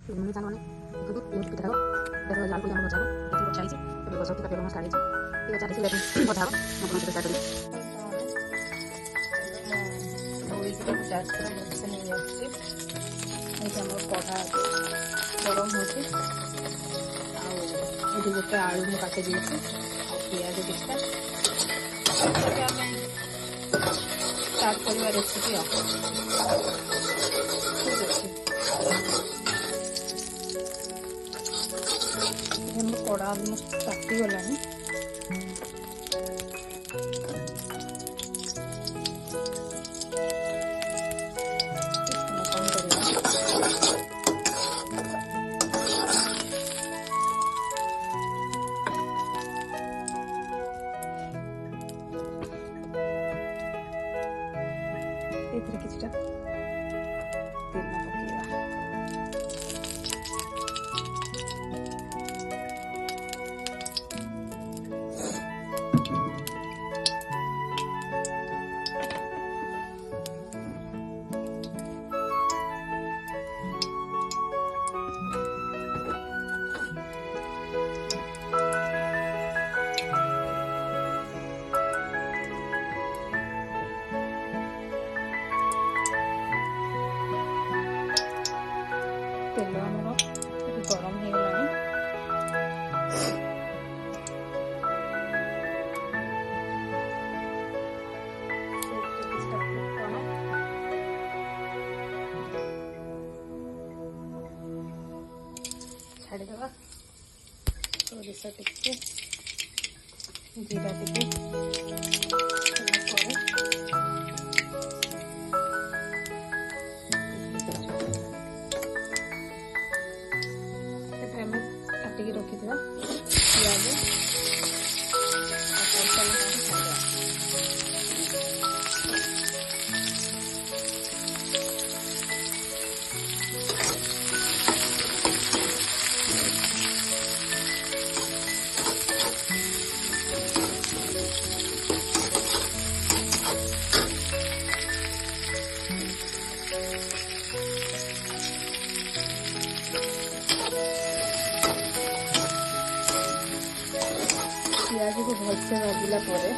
ମାନେ ସାଙ୍ଗମାନେ କିନ୍ତୁ ଏମିତି ପିଠା ଦେଖ ଜାଲ କରି ଆମର ବସାବ ଏଠି ବଛା ହେଇଛି ଏବେ ବସାଉ ଟିକେ ତେଲ ମସଲା ଦେଇଛି ଟିକେ ଚାଲିଛି ଲେଟ୍ ବଧା ହେବ ମୁଁ ଆପଣଙ୍କ ସହିତ ଷ୍ଟାର୍ଟ କରିବି। ଧୋଇକି ତାକୁ 4 ଥର ଭଲସେ ନେଇ ଆସୁଛି। ଏଇଠି ଆମର କଢ଼ା ଗରମ ହେଉଛି ଆଉ ଏଠି ଗୋଟେ ଆଳୁ ମୁଁ କାଟି ଦେଇଛି ଆଉ ପିଆଜ କିଛିଟା ଆମେ ଷ୍ଟାର୍ଟ କରିବା ରେସିପି ଆଉ ଠିକ୍ ଅଛି। ମୋ କଢ଼ା ଅଲମୋଷ୍ଟ ତାତିଗଲାଣି। କ'ଣ କରିବା ଏଥିରେ କିଛିଟା ତେଲ ପକେଇବା। ତେଲ ଆମର ଗରମ ହେଇଗଲାଣି। ଛାଡ଼ିଦେବା। ସୋରିଷ ଟିକେ ଜିରା ଟିକେ ପରେ ଆମେ କାଟିକି ରଖିଥିବା ପିଆଜ ଆଉ କଞ୍ଚା ଲଙ୍କାକୁ ଛାଡ଼ିଦେବା। ପିଆଜକୁ ଭଲସେ ଭାଜିଲା ପରେ